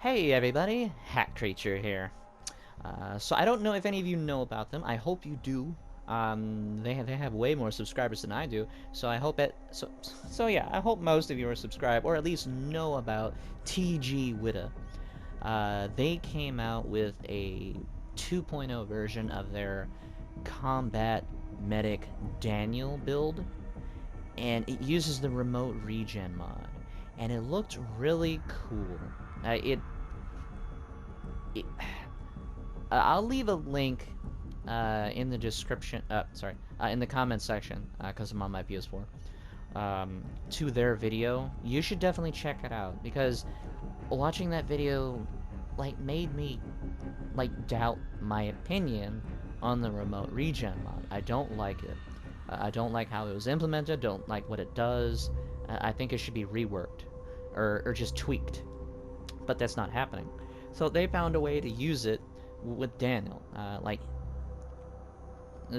Hey everybody, Hat Creature here. So I don't know if any of you know about them. I hope you do. They have way more subscribers than I do. So I hope yeah, I hope most of you are subscribed or at least know about TG Whitta. They came out with a 2.0 version of their combat medic Daniel build, and it uses the Remote-Regen mod, and it looked really cool. It I'll leave a link in the description. In the comments section, because I'm on my PS4. To their video. You should definitely check it out because watching that video, like, made me doubt my opinion on the Remote-Regen mod. I don't like it. I don't like how it was implemented. Don't like what it does. I think it should be reworked or just tweaked. But that's not happening. So they found a way to use it with Daniel,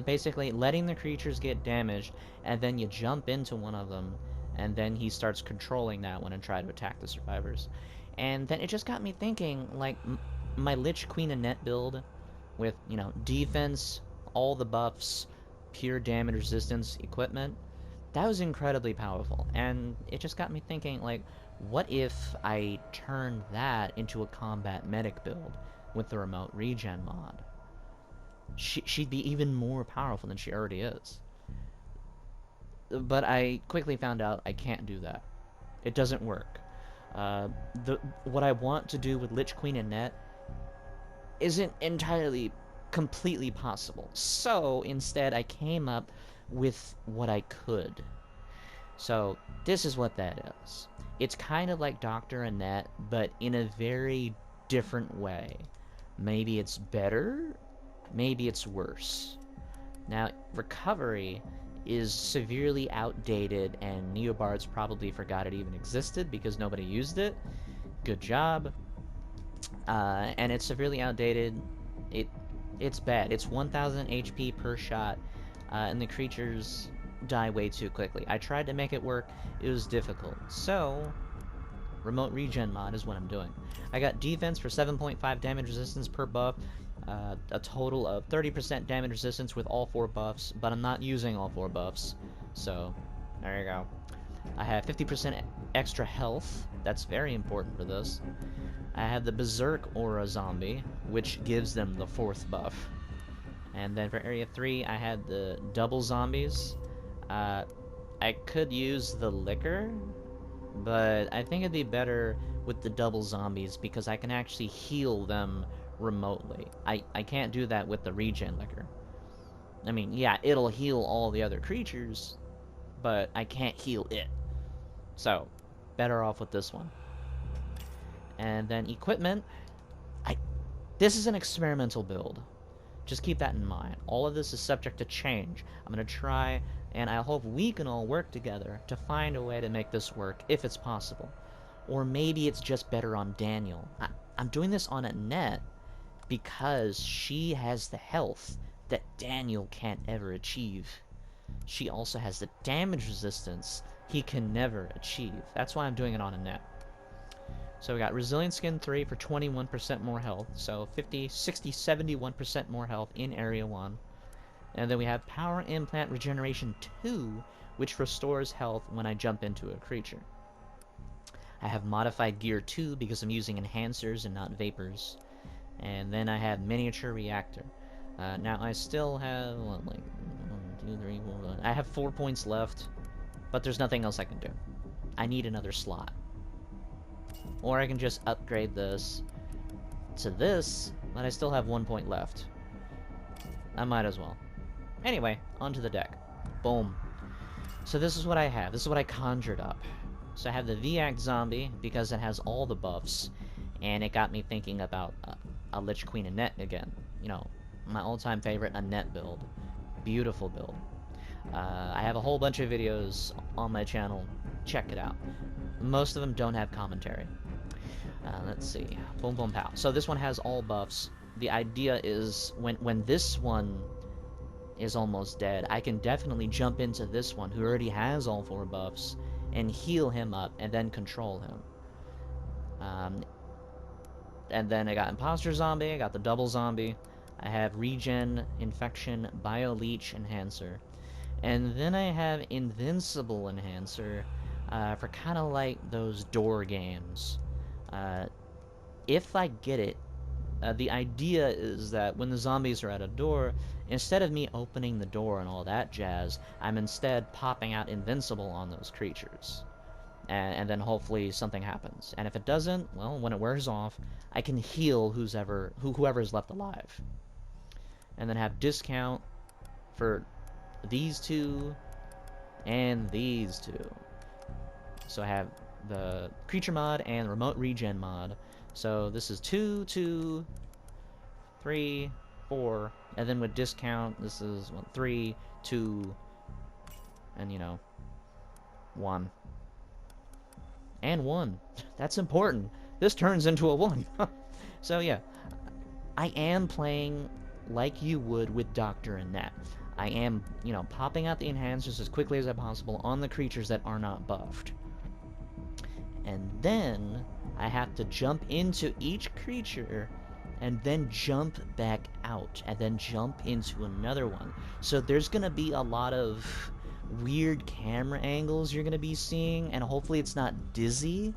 basically letting the creatures get damaged, and then you jump into one of them, and then he starts controlling that one and try to attack the survivors. And then it just got me thinking, like, my Lich Queen Annette build with, defense, all the buffs, pure damage resistance, equipment, that was incredibly powerful. And it just got me thinking, like, what if I turned that into a combat medic build with the Remote-Regen mod? She'd be even more powerful than she already is. But I quickly found out I can't do that. It doesn't work. What I want to do with Lich Queen Annette isn't entirely completely possible. So instead I came up with what I could. So this is what that is. It's kind of like Dr. Annette, but in a very different way. Maybe it's better, maybe it's worse. Now, recovery is severely outdated, and Neobards probably forgot it even existed because nobody used it. Good job. And it's severely outdated. It's bad. It's 1000 HP per shot, and the creatures die way too quickly. I tried to make it work. It was difficult. So, Remote-Regen mod is what I'm doing. I got defense for 7.5 damage resistance per buff, a total of 30% damage resistance with all 4 buffs, but I'm not using all 4 buffs, so there you go. I have 50% extra health. That's very important for this. I have the Berserk Aura Zombie, which gives them the 4th buff. And then for Area 3, I had the double zombies. I could use the Liquor, but I think it'd be better with the double zombies because I can actually heal them remotely. I can't do that with the Regen Liquor. I mean, yeah, it'll heal all the other creatures, but I can't heal it. So, better off with this one. And then equipment. This is an experimental build. Just keep that in mind. All of this is subject to change. I'm going to try, and I hope we can all work together to find a way to make this work, if it's possible. Or maybe it's just better on Daniel. I'm doing this on Annette because she has the health that Daniel can't ever achieve. She also has the damage resistance he can never achieve. That's why I'm doing it on Annette. So we got Resilient Skin 3 for 21% more health, so 50, 60, 71% more health in Area 1. And then we have Power Implant Regeneration 2, which restores health when I jump into a creature. I have Modified Gear 2 because I'm using enhancers and not vapors. And then I have Miniature Reactor. Now I still have, what, like, 1, 2, 3, 4, I have 4 points left, but there's nothing else I can do. I need another slot. Or I can just upgrade this to this, but I still have 1 point left. I might as well. Anyway, onto the deck. Boom. So this is what I have. This is what I conjured up. So I have the V-Act Zombie, because it has all the buffs, and it got me thinking about a Lich Queen Annette again. You know, my all-time favorite Annette build. Beautiful build. I have a whole bunch of videos on my channel. Check it out. Most of them don't have commentary. Let's see. Boom, boom, pow. So this one has all buffs. The idea is when this one is almost dead, I can definitely jump into this one who already has all 4 buffs and heal him up and then control him. And then I got Imposter Zombie, I got the Double Zombie, I have Regen, Infection, Bio Leech, Enhancer. And then I have Invincible Enhancer for kind of like those door games. If I get it, the idea is that when the zombies are at a door, instead of me opening the door and all that jazz, I'm instead popping out Invincible on those creatures. And then hopefully something happens. And if it doesn't, well, when it wears off, I can heal whoever is left alive. And then have discount for these two and these two. So I have the creature mod and Remote-Regen mod. So this is 2, 2, 3, 4, and then with discount, this is 3, 2, and 1. And 1. That's important. This turns into a 1. So yeah, I am playing like you would with Dr. Annette. I am, popping out the enhancers as quickly as possible on the creatures that are not buffed. And then I have to jump into each creature and then jump back out and then jump into another one. So there's going to be a lot of weird camera angles you're going to be seeing, and hopefully it's not dizzy,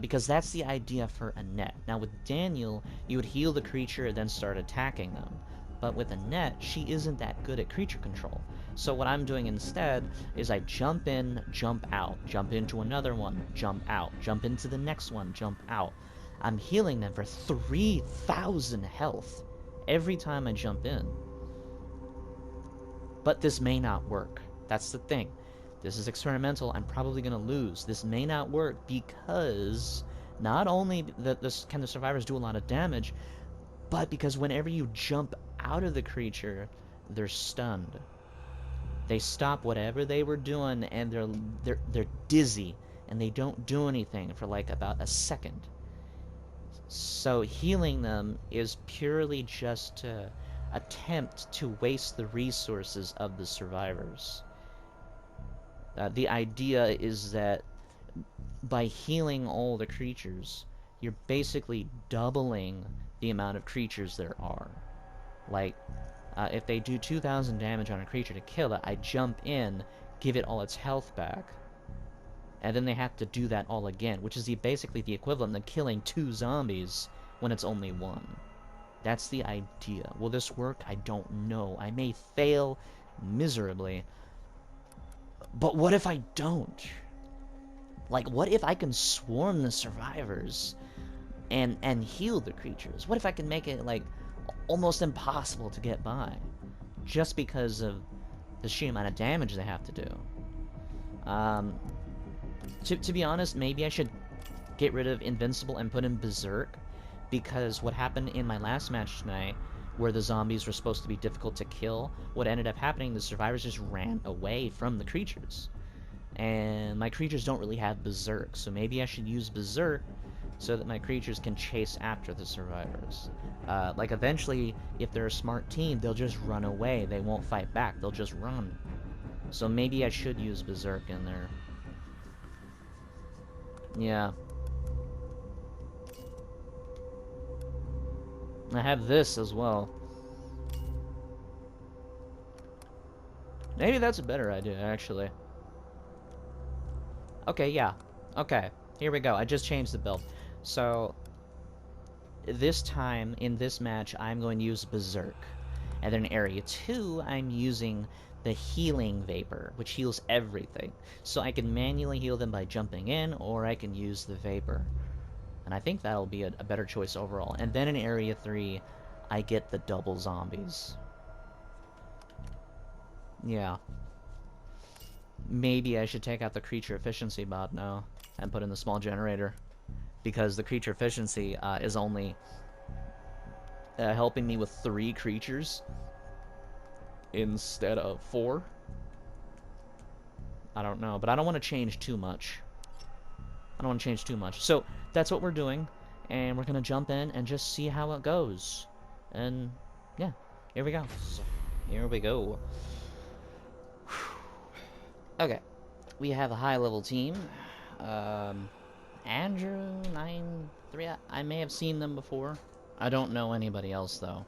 because that's the idea for Annette. Now with Daniel, you would heal the creature and then start attacking them. But with Annette, she isn't that good at creature control. So what I'm doing instead is I jump in, jump out, jump into another one, jump out, jump into the next one, jump out. I'm healing them for 3,000 health every time I jump in. But this may not work. That's the thing. This is experimental. I'm probably going to lose. This may not work because not only can the survivors do a lot of damage, but because whenever you jump out of the creature, they're stunned. They stop whatever they were doing, and they're dizzy, and they don't do anything for like about a second. So healing them is purely just to attempt to waste the resources of the survivors. The idea is that by healing all the creatures, you're basically doubling the amount of creatures there are. Like, if they do 2,000 damage on a creature to kill it, I jump in, give it all its health back, and then they have to do that all again, which is basically the equivalent of killing 2 zombies when it's only 1. That's the idea. Will this work? I don't know. I may fail miserably. But what if I don't? Like, what if I can swarm the survivors and heal the creatures? What if I can make it, like, almost impossible to get by just because of the sheer amount of damage they have to do? To be honest, maybe I should get rid of Invincible and put in Berserk, because what happened in my last match tonight, where the zombies were supposed to be difficult to kill, what ended up happening, the survivors just ran away from the creatures. And my creatures don't really have Berserk, so maybe I should use Berserk so that my creatures can chase after the survivors. Like, eventually, if they're a smart team, they'll just run away. They won't fight back. They'll just run. So maybe I should use Berserk in there. Yeah. I have this as well. Maybe that's a better idea, actually. Okay, yeah. Okay, here we go. I just changed the build. So, this time, in this match, I'm going to use Berserk. And then in Area 2, I'm using the Healing Vapor, which heals everything. So I can manually heal them by jumping in, or I can use the Vapor. And I think that'll be a better choice overall. And then in Area 3, I get the double zombies. Yeah. Maybe I should take out the creature efficiency mod now and put in the small generator, because the creature efficiency is only helping me with 3 creatures instead of 4. I don't know, but I don't want to change too much. I don't want to change too much. So that's what we're doing, and we're gonna jump in and just see how it goes. And yeah, here we go. So, here we go. Okay, we have a high-level team. Andrew 93. I may have seen them before. I don't know anybody else though.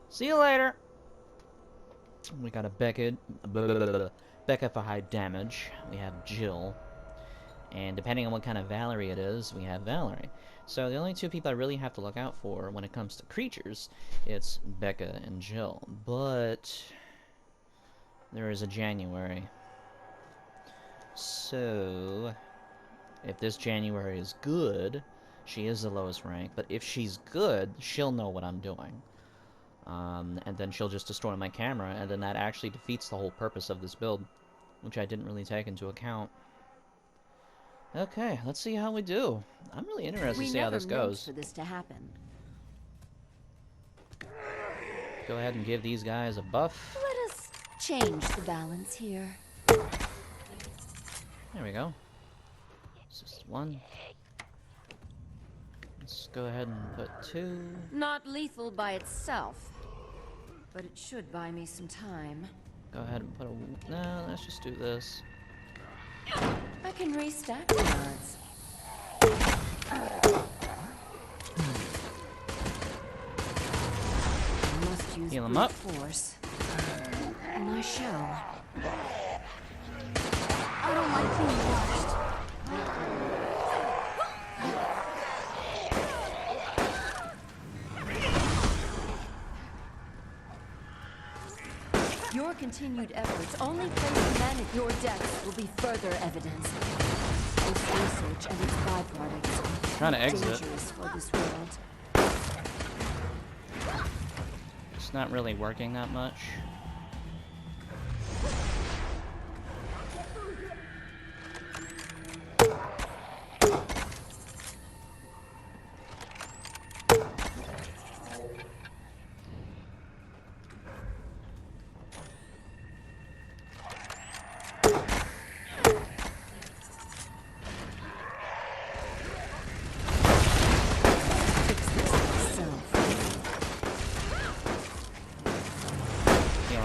See you later. We got a Becca. Becca for high damage. We have Jill. And depending on what kind of Valerie it is, we have Valerie. So the only two people I really have to look out for when it comes to creatures, it's Becca and Jill. But there is a January. So if this January is good, she is the lowest rank. But if she's good, she'll know what I'm doing. And then she'll just destroy my camera, and then that actually defeats the whole purpose of this build, which I didn't really take into account. Okay, let's see how we do. I'm really interested to see how this goes. For this to happen. Go ahead and give these guys a buff. Let us change the balance here. There we go. It's just one. Let's go ahead and put 2. Not lethal by itself, but it should buy me some time. Go ahead and put a... No, let's just do this. I can restack the odds. I must use Heal him up. Force. And I shall. I don't like being watched. Your continued efforts only place the man at your depth will be further evidence. This research and its byproducts Trying to are exit. dangerous for this world. It's not really working that much.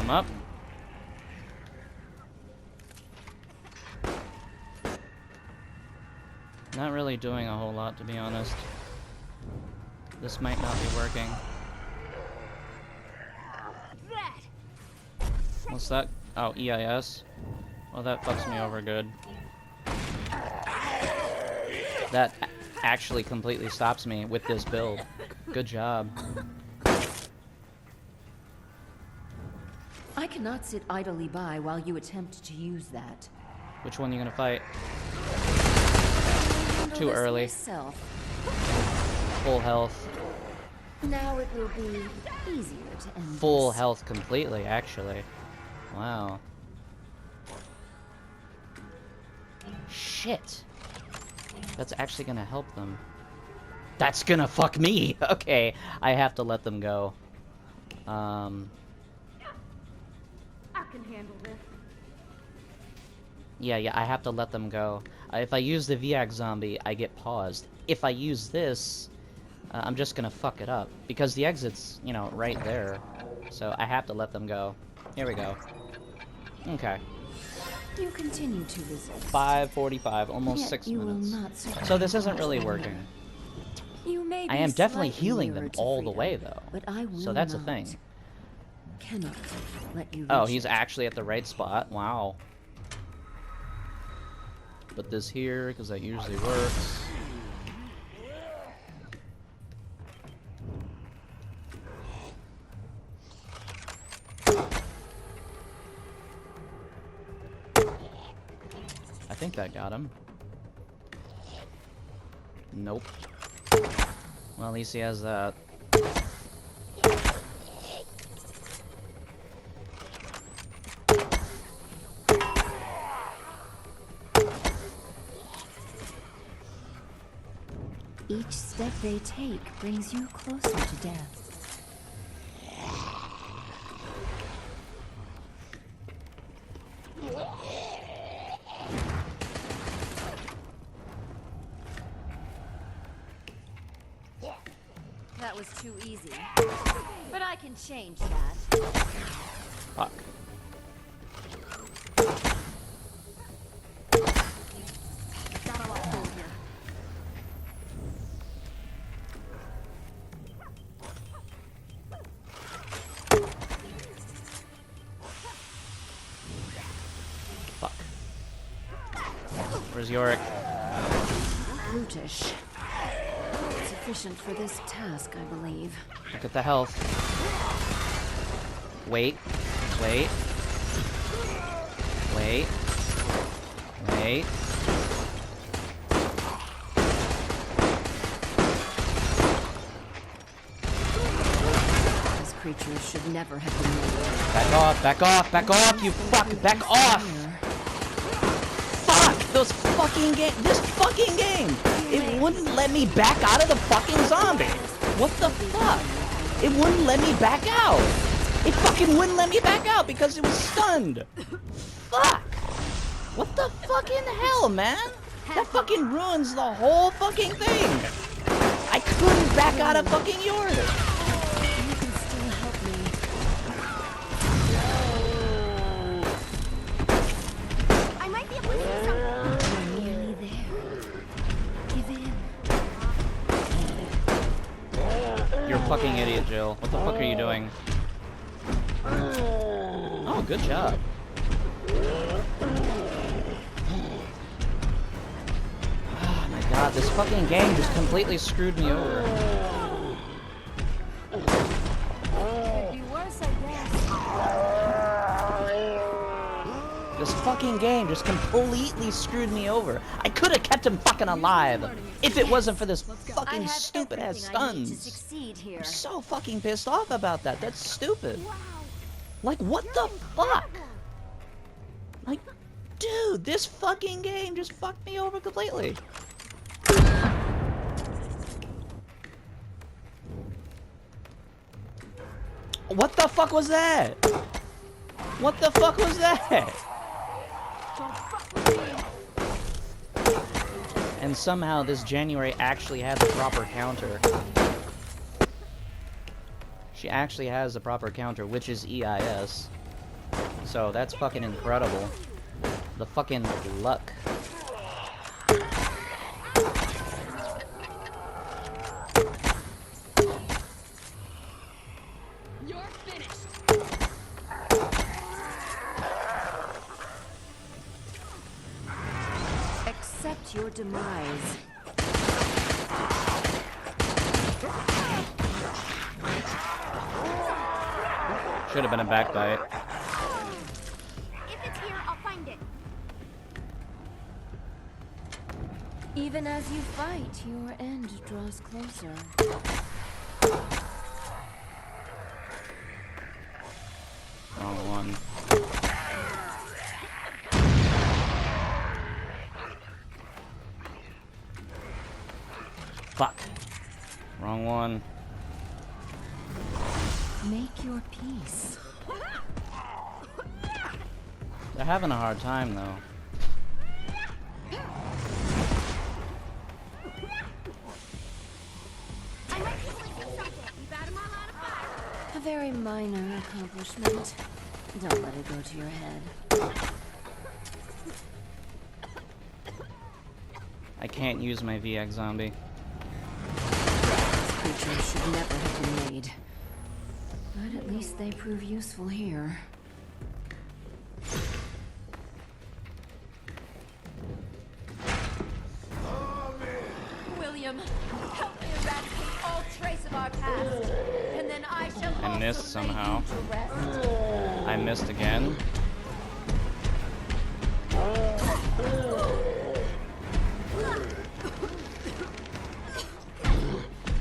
Up. Not really doing a whole lot, to be honest. This might not be working. What's that? Oh, EIS. Well, that fucks me over good. That actually completely stops me with this build. Good job. I cannot sit idly by while you attempt to use that. Which one are you gonna fight? Too early. Myself. Full health. Now it will be easier to end Full this. health completely, actually. Wow. Shit. That's actually gonna help them. That's gonna fuck me! Okay, I have to let them go. Can handle this. Yeah, I have to let them go. If I use the VX zombie, I get paused. If I use this, I'm just gonna fuck it up. Because the exit's, you know, right there. So I have to let them go. Here we go. Okay. You continue to resist. 5:45, almost Yet 6 you will minutes. not survive. So this isn't really working. You may I be am definitely slightly healing nearer them to all the freedom, way, though. But I will So that's a not. thing. Cannot let you Oh, reach he's it. actually at the right spot. Wow. Put this here, because that usually works. I think that got him. Nope. Well, at least he has that. Each step they take brings you closer to death. That was too easy. But I can change that. Fuck. Where's Yorick? Brutish. Sufficient for this task, I believe. Look at the health. Wait. Wait. Wait. Wait. These creatures should never have been made. Back off, back off, back off, you fuck, back off! Fuck! Those fucking game, this fucking game! It wouldn't let me back out of the fucking zombie! What the fuck? It wouldn't let me back out! It fucking wouldn't let me back out because it was stunned! Fuck! What the fucking hell, man? That fucking ruins the whole fucking thing! I couldn't back out of fucking yours! You can still help me. I might be able to do something. We're nearly there. Give in. You're a fucking idiot, Jill. What the fuck are you doing? Oh, good job. Oh my god, this fucking game just completely screwed me over. Could be worse, I guess. This fucking game just completely screwed me over. I could have kept him fucking alive if it wasn't for this fucking stupid ass stuns. Succeed here. I'm so fucking pissed off about that. That's stupid. Like, what the fuck? Like, dude, this fucking game just fucked me over completely. What the fuck was that? What the fuck was that? And somehow this January actually had the proper counter. She actually has the proper counter, which is EIS. So that's fucking incredible. The fucking luck. You're finished. Accept your demise. Should have been a backbite. If it's here, I'll find it. Even as you fight, your end draws closer. Wrong one. Fuck. Wrong one. Make your peace. They're having a hard time, though. A very minor accomplishment. Don't let it go to your head. I can't use my VX zombie. These creatures should never have been made. But at least they prove useful here. William, help me eradicate all trace of our past, and then I shall I missed also somehow. lay you to rest. I missed again.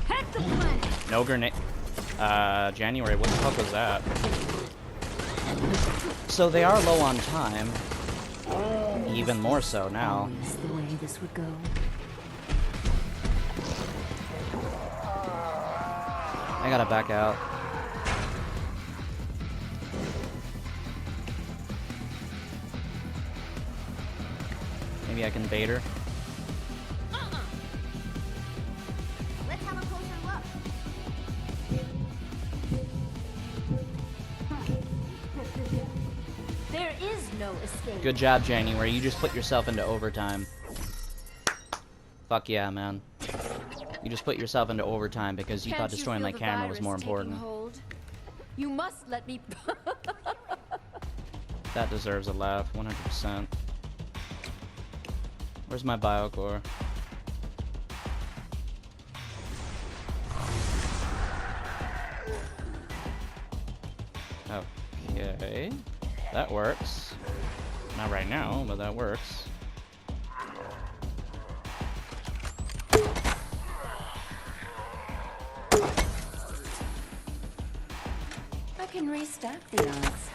Head the planet. No grenade. January, what the fuck was that? So they are low on time. Even more so now. Always the way this would go. I gotta back out. Maybe I can bait her. Let's have a closer look. There is no escape. Good job, January. You just put yourself into overtime. Fuck yeah, man. You just put yourself into overtime because you Can't thought destroying feel my the camera was virus more taking important. hold? You must let me. That deserves a laugh, 100%. Where's my biocore? Okay. That works. Not right now, but that works. I can restack the odds.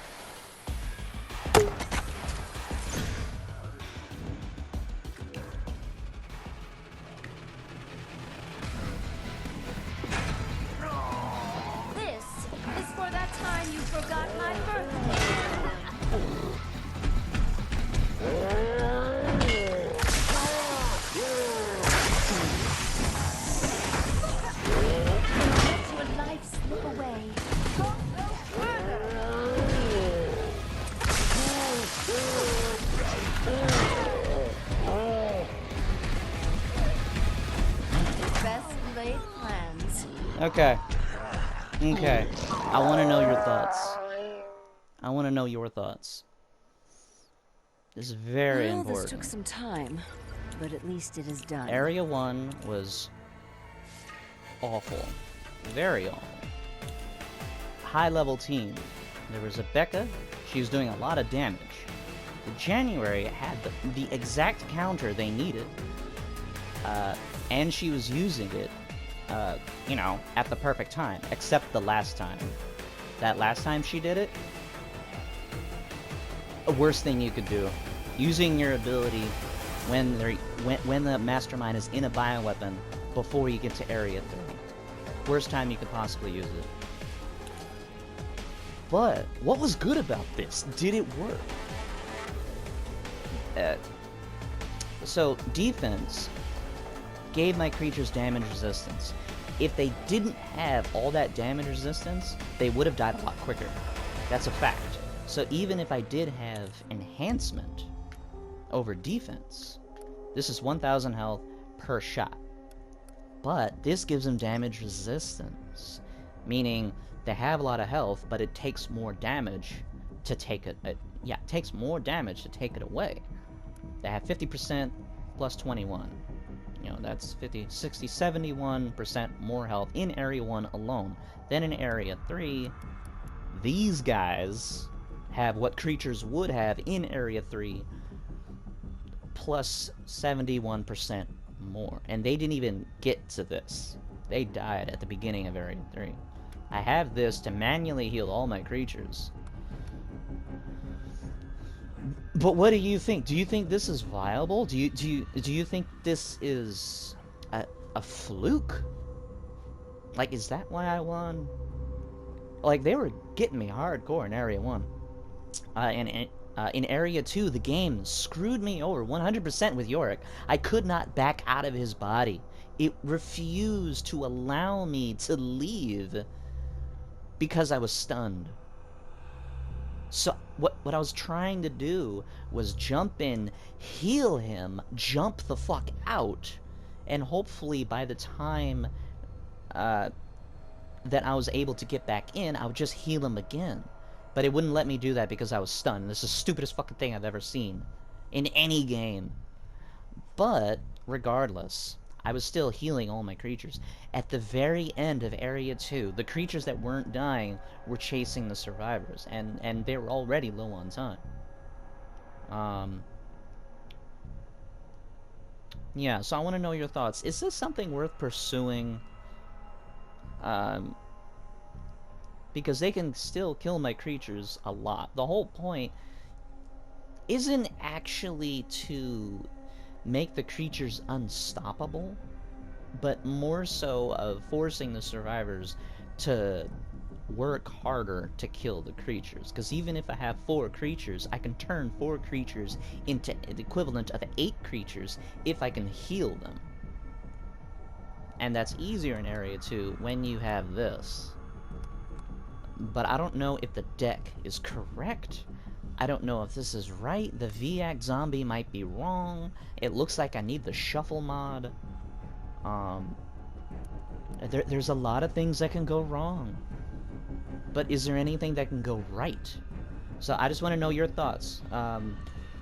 This is for that time you forgot my birthday. Let your life slip away. Don't go further. Best laid plans. Okay. Okay. I want to know your thoughts. I want to know your thoughts. This is very Well, important. this took some time, but at least it is done. Area 1 was awful. Very awful. High-level team. There was a Becca. She was doing a lot of damage. The January had the exact counter they needed. And she was using it, you know, at the perfect time. Except the last time. That last time she did it, the worst thing you could do. Using your ability when the mastermind is in a bioweapon before you get to area 3. Worst time you could possibly use it. But what was good about this? Did it work? So defense gave my creatures damage resistance. If they didn't have all that damage resistance, they would have died a lot quicker. That's a fact. So even if I did have enhancement over defense, this is 1000 health per shot. But this gives them damage resistance, meaning they have a lot of health, but it takes more damage to take it. Yeah, it takes more damage to take it away. They have 50% plus 21. You know, that's 50, 60, 71% more health in Area 1 alone. Then in Area 3, these guys have what creatures would have in Area 3 plus 71% more. And they didn't even get to this. They died at the beginning of Area 3. I have this to manually heal all my creatures. But what do you think? Do you think this is viable? Do you think this is a fluke? Like, is that why I won? Like, they were getting me hardcore in Area 1. In Area 2, the game screwed me over 100% with Yorick. I could not back out of his body. It refused to allow me to leave because I was stunned. So what I was trying to do was jump in, heal him, jump the fuck out, and hopefully by the time that I was able to get back in, I would just heal him again. But it wouldn't let me do that because I was stunned. This is the stupidest fucking thing I've ever seen in any game. But regardless, I was still healing all my creatures. At the very end of Area 2, the creatures that weren't dying were chasing the survivors, and they were already low on time. Yeah, so I want to know your thoughts. Is this something worth pursuing? Because they can still kill my creatures a lot. The whole point isn't actually to make the creatures unstoppable, but more so of forcing the survivors to work harder to kill the creatures. Because even if I have 4 creatures, I can turn 4 creatures into the equivalent of 8 creatures if I can heal them. And that's easier in Area 2 when you have this. But I don't know if the deck is correct. I don't know if this is right. The VAC zombie might be wrong. It looks like I need the shuffle mod. There's a lot of things that can go wrong. But is there anything that can go right? So I just want to know your thoughts.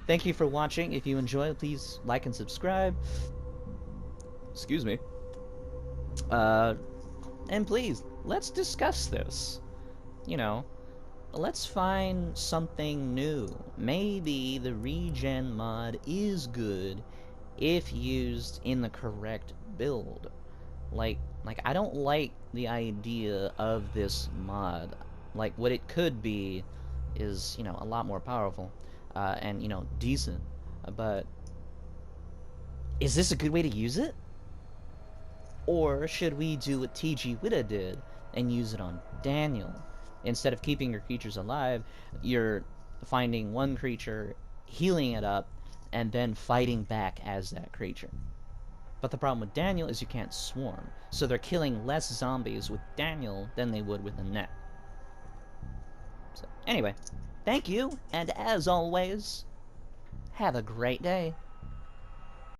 Thank you for watching. If you enjoyed, please like and subscribe. Excuse me. And please, let's discuss this. You know, let's find something new. Maybe the regen mod is good if used in the correct build. Like I don't like the idea of this mod. Like, what it could be is, you know, a lot more powerful, and, you know, decent. But is this a good way to use it? Or should we do what TG Whitta did and use it on Daniel? Instead of keeping your creatures alive, you're finding one creature, healing it up, and then fighting back as that creature. But the problem with Daniel is you can't swarm, so they're killing less zombies with Daniel than they would with Annette. So, anyway, thank you, and as always, have a great day.